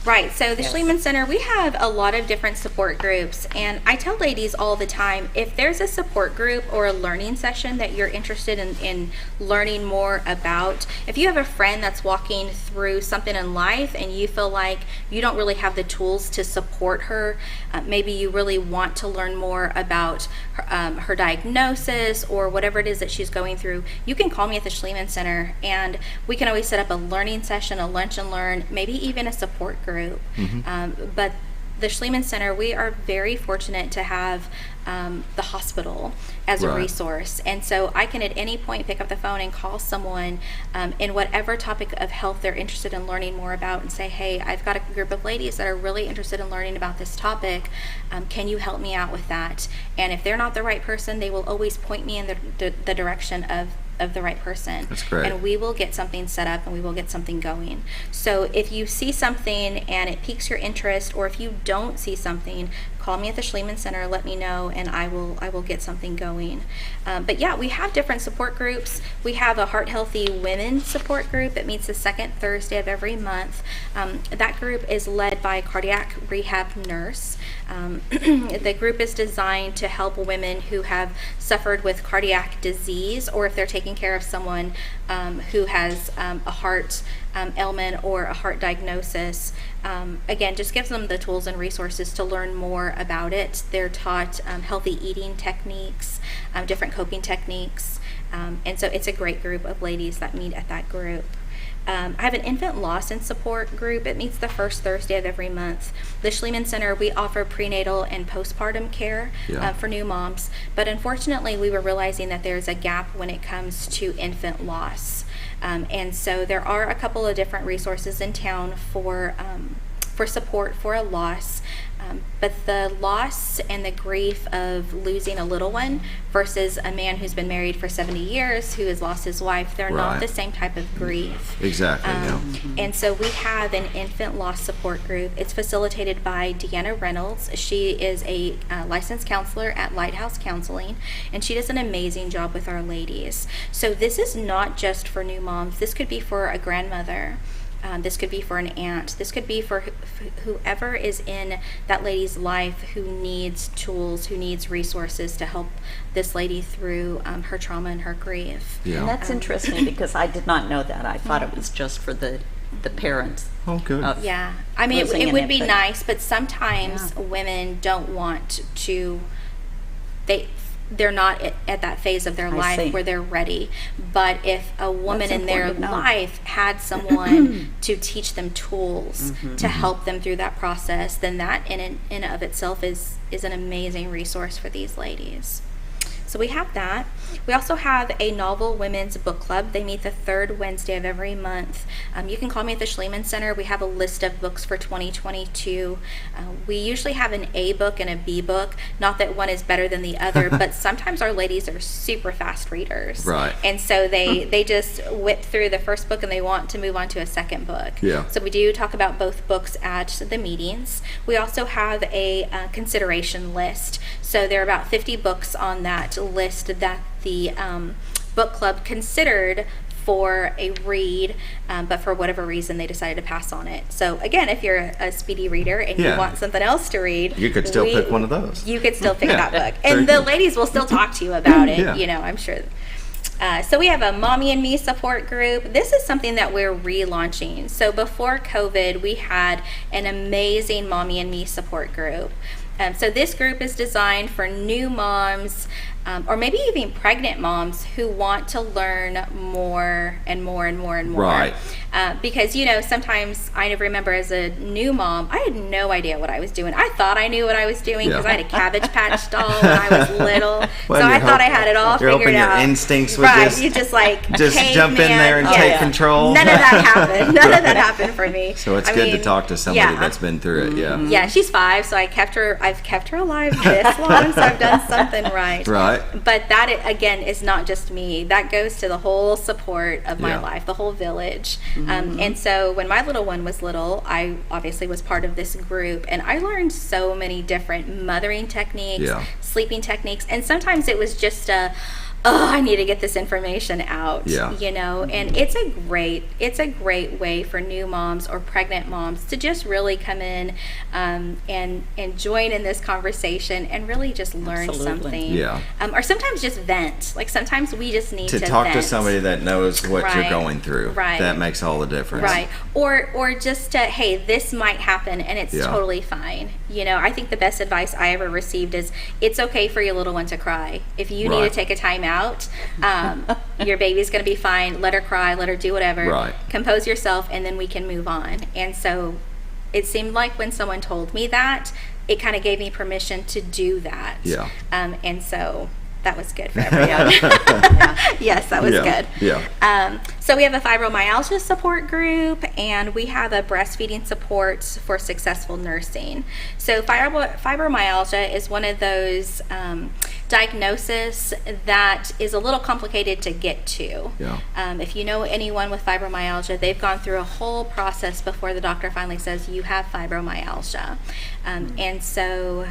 Right. So the Schliemann Center, we have a lot of different support groups, and I tell ladies all the time, if there's a support group or a learning session that you're interested in learning more about, if you have a friend that's walking through something in life and you feel like you don't really have the tools to support her, maybe you really want to learn more about her diagnosis or whatever it is that she's going through, you can call me at the Schliemann Center, and we can always set up a learning session, a lunch and learn, maybe even a support group. But the Schliemann Center, we are very fortunate to have the hospital as a resource, and so I can at any point pick up the phone and call someone in whatever topic of health they're interested in learning more about and say, hey, I've got a group of ladies that are really interested in learning about this topic. Can you help me out with that? And if they're not the right person, they will always point me in the direction of the right person. That's great. And we will get something set up and we will get something going. So if you see something and it piques your interest, or if you don't see something, call me at the Schliemann Center, let me know, and I will get something going. But yeah, we have different support groups. We have a Heart Healthy Women support group that meets the second Thursday of every month. That group is led by a cardiac rehab nurse. The group is designed to help women who have suffered with cardiac disease, or if they're taking care of someone who has a heart ailment or a heart diagnosis. Again, just gives them the tools and resources to learn more about it. They're taught healthy eating techniques, different coping techniques, and so it's a great group of ladies that meet at that group. I have an infant loss and support group. It meets the first Thursday of every month. The Schliemann Center, we offer prenatal and postpartum care for new moms, but unfortunately we were realizing that there's a gap when it comes to infant loss. And so there are a couple of different resources in town for support for a loss. But the loss and the grief of losing a little one versus a man who's been married for 70 years who has lost his wife, they're not the same type of grief. Exactly, And so we have an infant loss support group. It's facilitated by Deanna Reynolds. She is a licensed counselor at Lighthouse Counseling, and she does an amazing job with our ladies. So this is not just for new moms. This could be for a grandmother. This could be for an aunt. This could be for whoever is in that lady's life who needs tools, who needs resources to help this lady through her trauma and her grief. And that's interesting because I did not know that. I thought it was just for the the parents. Oh, good. Yeah. I mean, losing it an would be infant. nice, but sometimes women don't want to, they're not at that phase of their I life see. where they're ready. But if a woman That's in their important to know. life had someone to teach them tools Mhm. to help them through that process, then that in and of itself is an amazing resource for these ladies. So we have that. We also have a novel women's book club. They meet the third Wednesday of every month. You can call me at the Schliemann Center. We have a list of books for 2022. We usually have an A book and a B book. Not that one is better than the other, but sometimes our ladies are super fast readers. Right. And so they just whip through the first book and they want to move on to a second book. Yeah. So we do talk about both books at the meetings. We also have a consideration list. So there are about 50 books on that list that the book club considered for a read, but for whatever reason they decided to pass on it. So again, if you're a speedy reader and you want something else to read, You could still pick one of those. You could still pick Yeah. that book, Very and the good. ladies will still talk to you about it. Yeah. You know, I'm sure. So we have a Mommy and Me support group. This is something that we're relaunching. So before COVID, we had an amazing Mommy and Me support group. So this group is designed for new moms, or maybe even pregnant moms who want to learn more and more and more and more. Right. Because, you know, sometimes I remember as a new mom, I had no idea what I was doing. I thought I knew what I was doing because Yeah. I had a Cabbage Patch doll when I was little. Well, so I you're thought I hoping- had it all you're figured hoping your out. instincts would right. just- You just like just jump in caveman. there and take control. None of that happened. None of that happened for me. So it's I good to mean, talk to somebody yeah. that's been through it. Yeah. Yeah, she's 5, so I've kept her alive this long, so I've done something right. Right. But that, again, is not just me. That goes to the whole support of my Yeah. life, the whole village. And so when my little one was little, I obviously was part of this group, and I learned so many different mothering techniques, Yeah. sleeping techniques, and sometimes it was just I need to get this information out. Yeah. You know, and it's a great way for new moms or pregnant moms to just really come in and join in this conversation and really just learn Absolutely. something. Yeah. Or sometimes just vent. Like sometimes we just need To to talk to vent. somebody that knows what you're Right. going through. Right. That makes all the difference. Right. Or just hey, this might happen and it's Yeah. totally fine. You know, I think the best advice I ever received is it's okay for your little one to cry. If you need Right. to take a time out, your baby's going to be fine. Let her cry, let her do whatever. Right. Compose yourself, and then we can move on. And so it seemed like when someone told me that, it kind of gave me permission to do that. Yeah. And so that was good for everyone. Yes, that was good. Yeah. So we have a fibromyalgia support group, and we have a breastfeeding support for successful nursing. So fibromyalgia is one of those diagnoses that is a little complicated to get to. Yeah. If you know anyone with fibromyalgia, they've gone through a whole process before the doctor finally says you have fibromyalgia. And so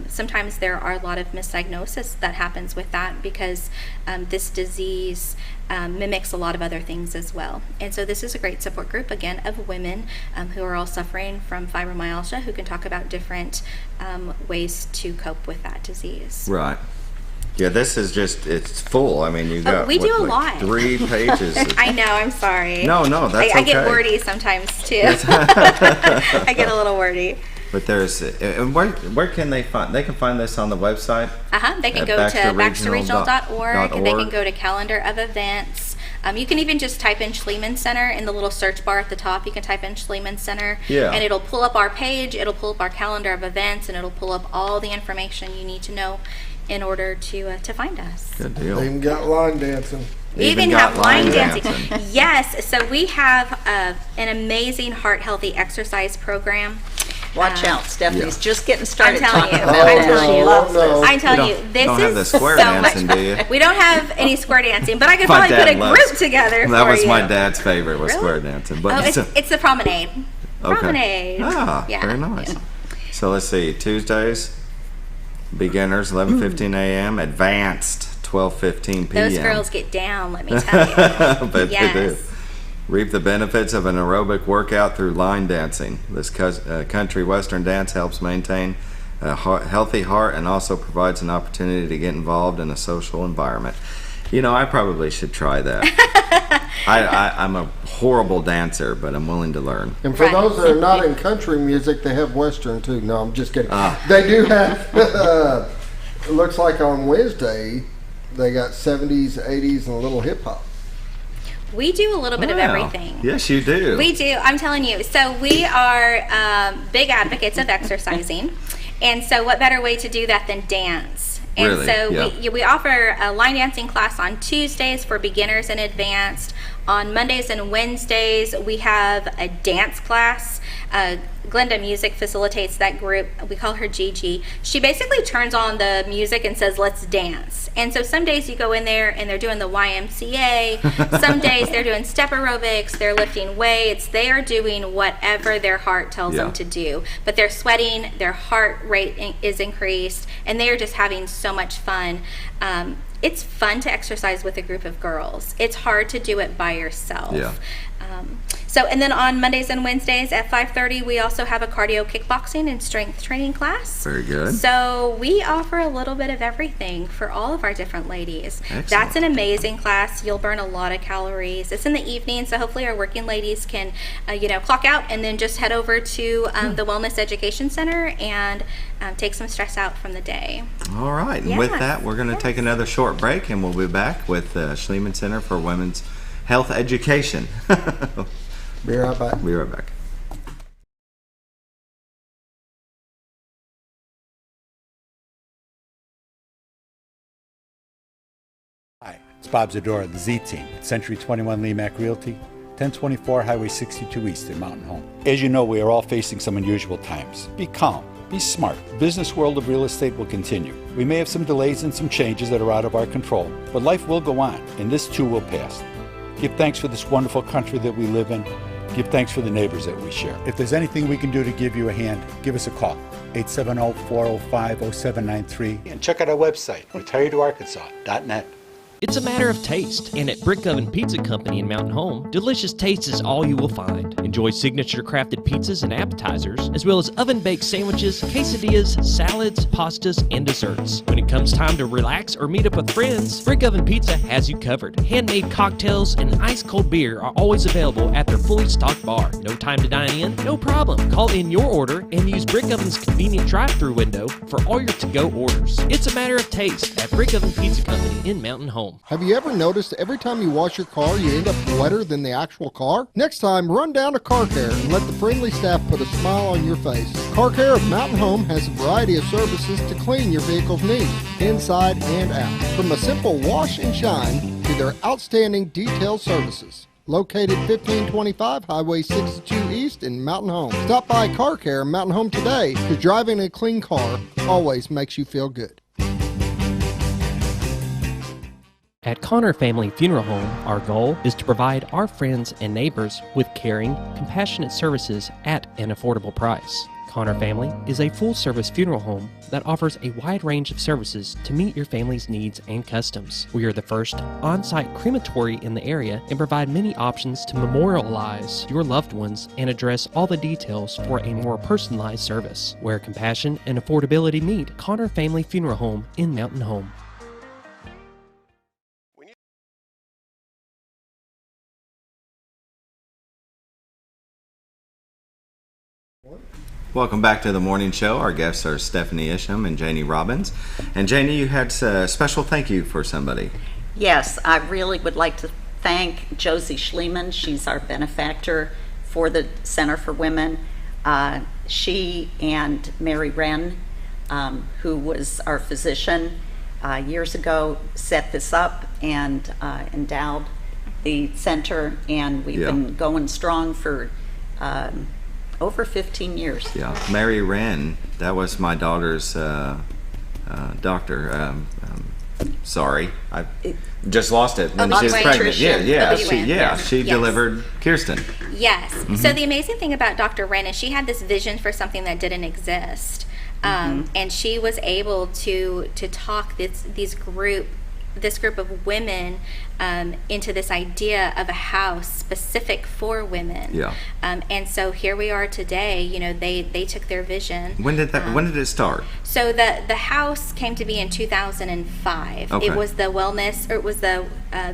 sometimes there are a lot of misdiagnosis that happens with that because this disease mimics a lot of other things as well. And so this is a great support group, again, of women who are all suffering from fibromyalgia, who can talk about different ways to cope with that disease. Right. Yeah, this is just, it's full. I mean, you got we do a lot. 3 pages. I know, I'm sorry. No, that's I get okay. wordy sometimes too. I get a little wordy. But there's, and where can they find? They can find this on the website. They can at go to baxterregional.org. They can .org. go to calendar of events. You can even just type in Schliemann Center in the little search bar at the top. You can type in Schliemann Center, Yeah. and it'll pull up our page. It'll pull up our calendar of events, and it'll pull up all the information you need to know in order to find us. Good deal. They even got line dancing. We even have line dancing. Yes, so we have an amazing heart healthy exercise program. Watch out, Stephanie's just getting started I'm telling talking you. about I'm it. telling She you. loves this. I'm telling you, this don't is have the square so dancing, much do you? fun. We don't have any square dancing, but I could My probably dad put a loves- group together That for was you. my dad's favorite, was Really? square dancing. Oh, But it's the promenade. okay. Promenade. Ah, Yeah. very nice. So let's see, Tuesdays, beginners, 11:15 a.m., advanced, 12:15 p.m. Those girls get down, let me tell you. But Yes. they do. Reap the benefits of an aerobic workout through line dancing. This country western dance helps maintain a healthy heart and also provides an opportunity to get involved in a social environment. You know, I probably should try that. I'm a horrible dancer, but I'm willing to learn. And for those that are not in country music, they have Western too. No, I'm just kidding. They do have, it looks like on Wednesday, they got 70s, 80s, and a little hip hop. We do a little bit of everything. Yes, you do. We do. I'm telling you. So we are big advocates of exercising. And so what better way to do that than dance? And Really? so Yeah. we offer a line dancing class on Tuesdays for beginners and advanced. On Mondays and Wednesdays, we have a dance class. Glenda Music facilitates that group. We call her Gigi. She basically turns on the music and says, let's dance. And so some days you go in there and they're doing the YMCA. Some days they're doing step aerobics. They're lifting weights. They are doing whatever their heart tells them to do. But they're sweating, their heart rate is increased, and they are just having so much fun. It's fun to exercise with a group of girls. It's hard to do it by yourself. Yeah. And then on Mondays and Wednesdays at 5:30, we also have a cardio kickboxing and strength training class. Very good. So we offer a little bit of everything for all of our different ladies. Excellent. That's an amazing class. You'll burn a lot of calories. It's in the evening, so hopefully our working ladies can, clock out and then just head over to the Wellness Education Center and take some stress out from be All right. And with that, we're going to take another short break, and we'll be back with the Schliemann Center for Women's Health Education. Be right back. Be right back. Hi, it's Bob Zadora, the Z-Team at Century 21 Lemac Realty, 1024 Highway 62 East in Mountain Home. As you know, we are all facing some unusual times. Be calm. Be smart. The business world of real estate will continue. We may have some delays and some changes that are out of our control, but life will go on, and this too will pass. Give thanks for this wonderful country that we live in. Give thanks for the neighbors that we share. If there's anything we can do to give you a hand, give us a call, 870-405-0793, and check out our website, retiredtoarkansas.net. It's a matter of taste, and at Brick Oven Pizza Company in Mountain Home, delicious taste is all you will find. Enjoy signature crafted pizzas and appetizers, as well as oven-baked sandwiches, quesadillas, salads, pastas, and desserts. When it comes time to relax or meet up with friends, Brick Oven Pizza has you covered. Handmade cocktails and ice-cold beer are always available at their fully stocked bar. No time to dine in? No problem. Call in your order and use Brick Oven's convenient drive-thru window for all your to-go orders. It's a matter of taste at Brick Oven Pizza Company in Mountain Home. Have you ever noticed every time you wash your car, you end up wetter than the actual car? Next time, run down to Car Care and let the friendly staff put a smile on your face. Car Care of Mountain Home has a variety of services to clean your vehicle's needs, inside and out. From a simple wash and shine to their outstanding detail services. Located 1525 Highway 62 East in Mountain Home. Stop by Car Care in Mountain Home today, because driving a clean car always makes you feel good. At Connor Family Funeral Home, our goal is to provide our friends and neighbors with caring, compassionate services at an affordable price. Connor Family is a full-service funeral home that offers a wide range of services to meet your family's needs and customs. We are the first on-site crematory in the area and provide many options to memorialize your loved ones and address all the details for a more personalized service. Where compassion and affordability meet, Connor Family Funeral Home in Mountain Home. Welcome back to the morning show. Our guests are Stefany Isham and Janie Robbins. And Janie, you had a special thank you for somebody. Yes, I really would like to thank Josie Schliemann. She's our benefactor for the Center for Women. She and Mary Wren, who was our physician years ago, set this up and endowed the center, and we've been going strong for over 15 years. Yeah, Mary Wren, that was my daughter's doctor. Sorry, I just lost it when she was pregnant. She delivered Kirsten. Yes. Mm-hmm. So the amazing thing about Dr. Wren is she had this vision for something that didn't exist, and she was able to talk these group this group of women into this idea of a house specific for women. Yeah. And so here we are today. You know, they took their vision. When did it start? So the house came to be in 2005. Okay. It was the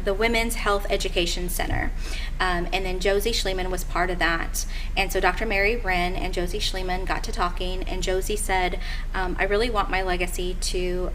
the Women's Health Education Center. And then Josie Schliemann was part of that. And so Dr. Mary Wren and Josie Schliemann got to talking, and Josie said, I really want my legacy to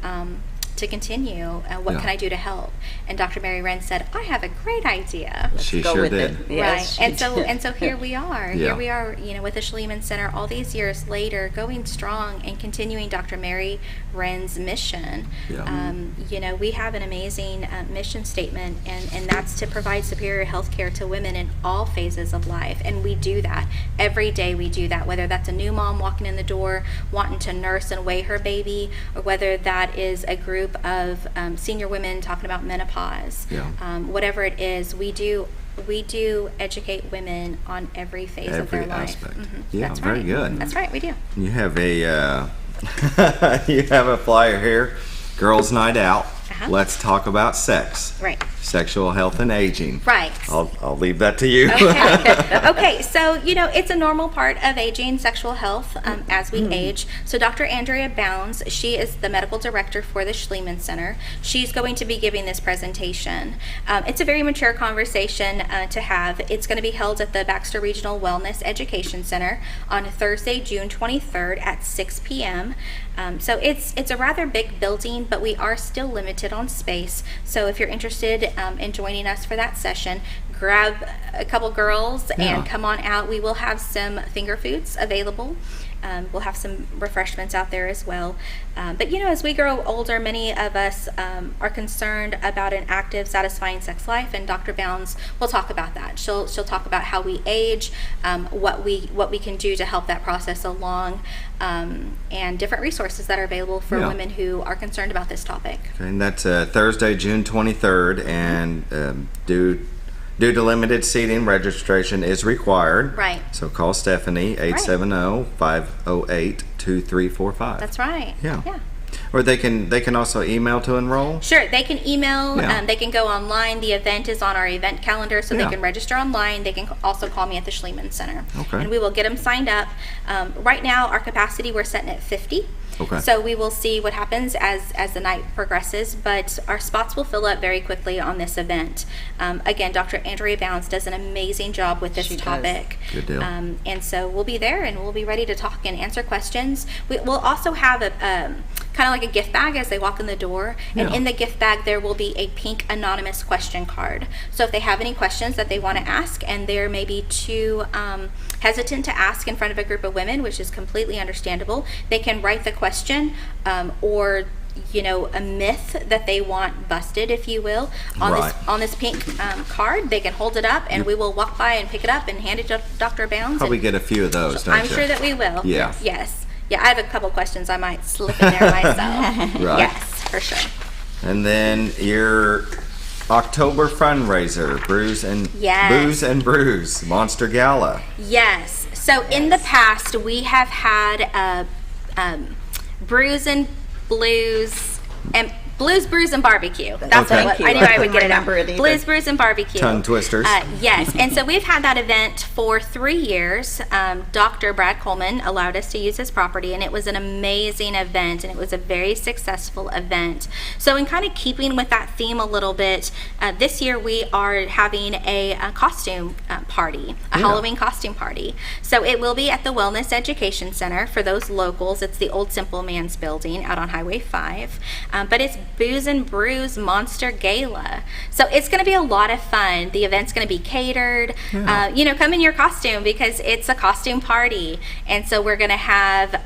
continue. What can I do to help? And Dr. Mary Wren said, I have a great idea. She sure did. Yes, right. And so here we are. Yeah. Here we are, you know, with the Schliemann Center all these years later, going strong and continuing Dr. Mary Wren's mission. Yeah. You know, we have an amazing mission statement, and that's to provide superior health care to women in all phases of life. And we do that. Every day we do that, whether that's a new mom walking in the door wanting to nurse and weigh her baby, or whether that is a group of senior women talking about menopause. Yeah. Whatever it is, we do educate women on every phase of their life. Aspect. Mm-hmm. Yeah, that's very right. good. That's right, we do. You have a you have a flyer here, Girls Night Out. Let's talk about sex. Right. Sexual health and aging. Right. I'll leave that to you. Okay, so, you know, it's a normal part of aging, sexual health, as we age. So Dr. Andrea Bounds, she is the medical director for the Schliemann Center. She's going to be giving this presentation. It's a very mature conversation to have. It's going to be held at the Baxter Regional Wellness Education Center on Thursday, June 23rd at 6 p.m. So it's a rather big building, but we are still limited on space. So if you're interested in joining us for that session, grab a couple girls and come on out. We will have some finger foods available. We'll have some refreshments out there as well. But, you know, as we grow older, many of us are concerned about an active, satisfying sex life, and Dr. Bounds will talk about that. She'll talk about how we age, what we can do to help that process along, and different resources that are available for women who are concerned about this topic. Okay, and that's Thursday, June 23rd, and due to limited seating, registration is required. Right. So call Stefany, 870-508-2345. That's right. Yeah. Or they can also email to enroll? Sure, they can email, they can go online. The event is on our event calendar, so they can register online. They can also call me at the Schliemann Center. Okay. And we will get them signed up. Right now, our capacity, we're setting at 50. Okay. So we will see what happens as the night progresses, but our spots will fill up very quickly on this event. Again, Dr. Andrea Bounds does an amazing job with this topic. Good deal. And so we'll be there, and we'll be ready to talk and answer questions. We'll also have a kind of like a gift bag as they walk in the door, and in the gift bag there will be a pink anonymous question card. So if they have any questions that they want to ask, and they're maybe too hesitant to ask in front of a group of women, which is completely understandable, they can write the question or, you know, a myth that they want busted, if you will, on this pink card. They can hold it up, and we will walk by and pick it up and hand it to Dr. Bounds. Probably get a few of those, don't you? I'm sure that we will. Yeah. Yes. Yeah, I have a couple questions I might slip in there myself. Right. Yes, for sure. And then your October fundraiser, Booze and Brews Monster Gala. Yes. So in the past, we have had Brews and Blues and Blues, Brews, and Barbecue. That's what I knew I would get it out. Blues, Brews, and Barbecue. Tongue twisters. Yes, and so we've had that event for 3 years. Dr. Brad Coleman allowed us to use his property, and it was an amazing event, and it was a very successful event. So in kind of keeping with that theme a little bit, this year we are having a costume party, a Halloween costume party. So it will be at the Wellness Education Center for those locals. It's the old Simple Man's building out on Highway 5, but it's Booze and Brews Monster Gala. So it's going to be a lot of fun. The event's going to be catered. You know, come in your costume because it's a costume party. And so we're going to have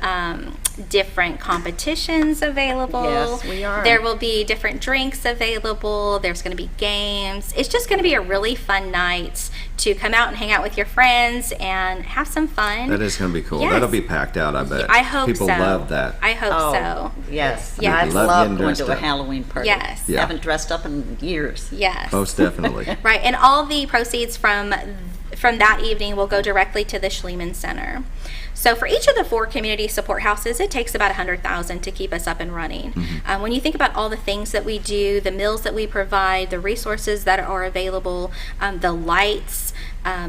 different competitions available. Yes, we are. There will be different drinks available. There's going to be games. It's just going to be a really fun night to come out and hang out with your friends and have some fun. That is going to be cool. Yes. That'll be packed out, I bet. I hope People so. love that. I hope so. Yes. Yeah. I love going to a up. Halloween party. Yes. Yeah. Haven't dressed up in years. Yes. Most definitely. Right, and all the proceeds from that evening will go directly to the Schliemann Center. So for each of the 4 community support houses, it takes about $100,000 to keep us up and running. When you think about all the things that we do, the meals that we provide, the resources that are available, the lights,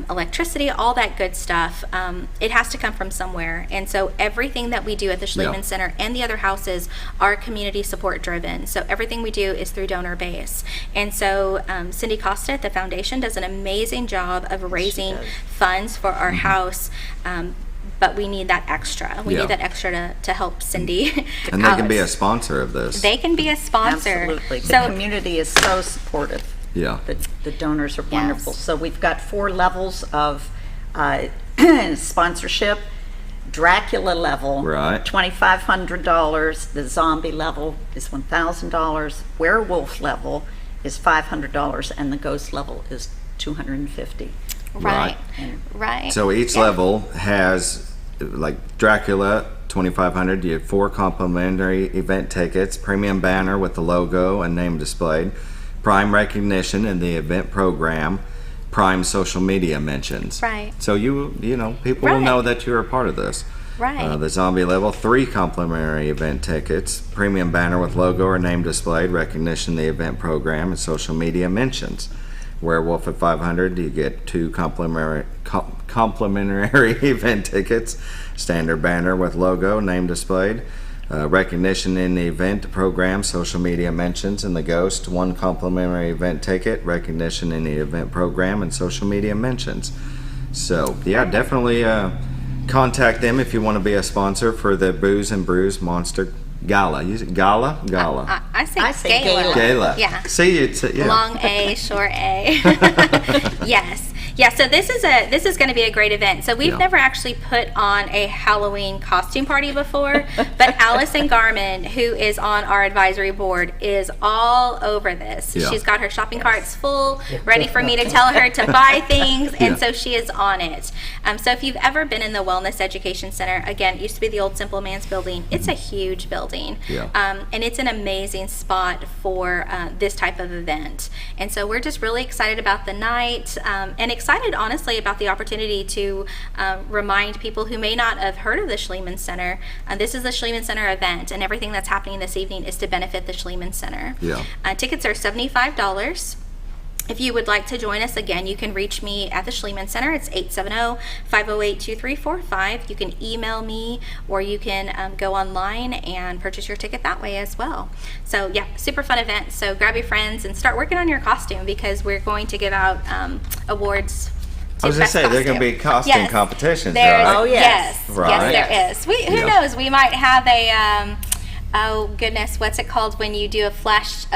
electricity, all that good stuff, it has to come from somewhere. And so everything that we do at the Schliemann Center and the other houses are community support driven. So everything we do is through donor base. And so Cindy Costa at the foundation does an amazing job of raising funds for our house. But we need that extra. We need that extra to help Cindy. And they can be a sponsor of this. They can be a sponsor. Absolutely. The community is so supportive. Yeah. The donors are wonderful. So we've got 4 levels of sponsorship. Dracula level, right, $2,500. The zombie level is $1,000. Werewolf level is $500, and the ghost level is $250. Right. So each level has, like Dracula, $2,500. You have 4 complimentary event tickets, premium banner with the logo and name displayed, prime recognition in the event program, prime social media mentions. Right. So you know, people will know that you're a part of this. Right. The zombie level, 3 complimentary event tickets, premium banner with logo or name displayed, recognition in the event program, and social media mentions. Werewolf at $500, you get 2 complimentary event tickets, standard banner with logo, name displayed, recognition in the event program, social media mentions, and the ghost, 1 complimentary event ticket, recognition in the event program, and social media mentions. So yeah, definitely contact them if you want to be a sponsor for the Booze and Brews Monster Gala. Use it Gala? I say Gala. Gala. Yeah. See, it's long A, short A. Yes. Yeah, so this is going to be a great event. So we've never actually put on a Halloween costume party before, but Allison Garman, who is on our advisory board, is all over this. Yeah. She's got her shopping carts full, ready for me to tell her to buy things, and so she is on it. So if you've ever been in the Wellness Education Center, again, it used to be the old Simple Man's building. It's a huge building, and it's an amazing spot for this type of event. And so we're just really excited about the night, and excited, honestly, about the opportunity to remind people who may not have heard of the Schliemann Center. This is the Schliemann Center event, and everything that's happening this evening is to benefit the Schliemann Center. Tickets are $75. If you would like to join us, again, you can reach me at the Schliemann Center. It's 870-508-2345. You can email me, or you can go online and purchase your ticket that way as well. So yeah, super fun event. So grab your friends and start working on your costume, because we're going to give out awards. I was going to say, there are going to be costume competitions, right? Oh, yes. Right. Yes, there is. Who knows? We might have a... oh goodness, what's it called when you do a flash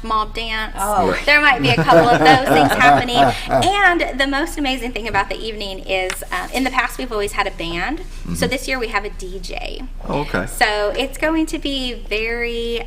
mob dance? Oh. There might be a couple of those things happening. And the most amazing thing about the evening is, in the past we've always had a band. So this year we have a DJ. Oh, okay. So it's going to be very,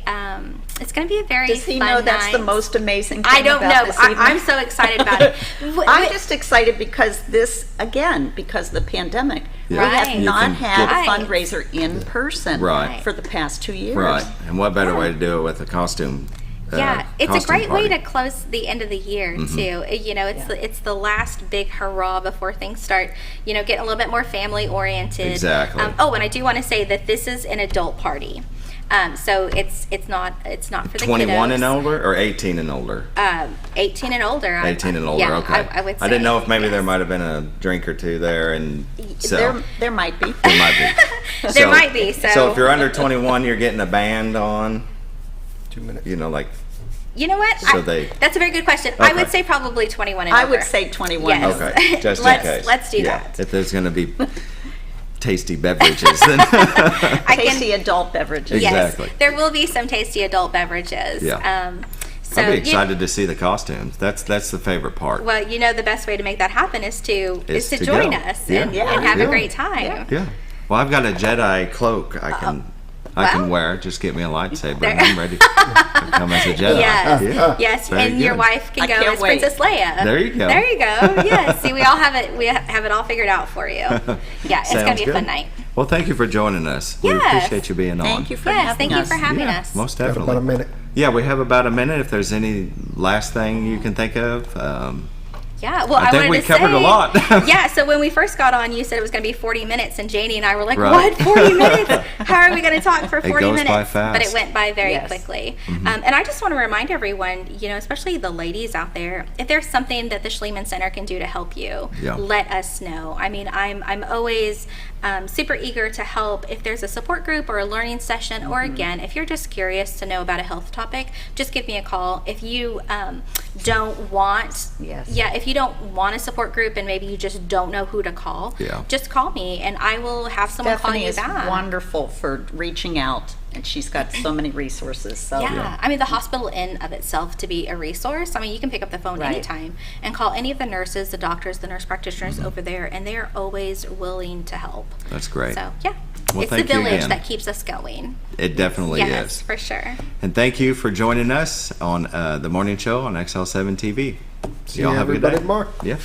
it's going to be a very Does he fun know that's night. the most amazing thing I don't about know. this evening? I'm so excited about it. I'm just excited because this, again, because of the pandemic, we have not had a fundraiser in person for the past 2 years. Right, and what better way to do it with a costume? It's a great party. way to close the end of the year too. You know, it's the last big hurrah before things start, getting a little bit more family oriented. Exactly. And I do want to say that this is an adult party. So it's not for the 21 kiddos. and older, or 18 and older? 18 and older. 18 and older. Okay. I would say. I didn't know if maybe there might have been a drink or two there, and so there might be. There might be. There might be. So if you're under 21, you're getting a band on. 2 minutes. You know what? That's a very good question. Okay. I would say probably 21 and over. I would say 21. Yes. Okay, just in case. Let's do that. If there's going to be tasty beverages, then tasty adult beverages. Exactly. Yes, there will be some tasty adult beverages. Yeah. So I'd be excited to see the costumes. That's the favorite part. Well, the best way to make that happen is to join us and have a great time. Yeah. Well, I've got a Jedi cloak I can wear. Just get me a lightsaber and I'm ready to come as a Jedi. Yes, and your wife can go as Princess Leia. There you go. Yes. See, we have it all figured out for you. Yeah, it's going to be a fun night. Well, thank you for joining us. We appreciate you being on. Thank you for having us. Most definitely. About a minute. Yeah, we have about a minute. If there's any last thing you can think of. Yeah, well, I think we covered a lot. Yeah, so when we first got on, you said it was going to be 40 minutes, and Janie and I were like, Right. what, 40 minutes? How are we going to talk for 40 It goes minutes? by fast. But it went by very Yes. quickly. And I just want to remind everyone, especially the ladies out there, if there's something that the Schliemann Center can do to help you, Yeah. let us know. I mean, I'm always super eager to help. If there's a support group or a learning session, or again, if you're just curious to know about a health topic, just give me a call. If you don't want, if you don't want a support group and maybe you just don't know who to call, just call me and I will have someone call Stefany you is back. wonderful for reaching out, and she's got so many resources. So I mean, the hospital in of itself to be a resource. I mean, you can pick up the phone Right. anytime and call any of the nurses, the doctors, the nurse practitioners over there, and they are always willing to help. That's great. So, yeah. Well, it's the thank you village again. that keeps us going. It definitely Yes, is. for sure. And thank you for joining us on the morning show on XL7 TV. See Y'all have a good day. everybody tomorrow. Yeah.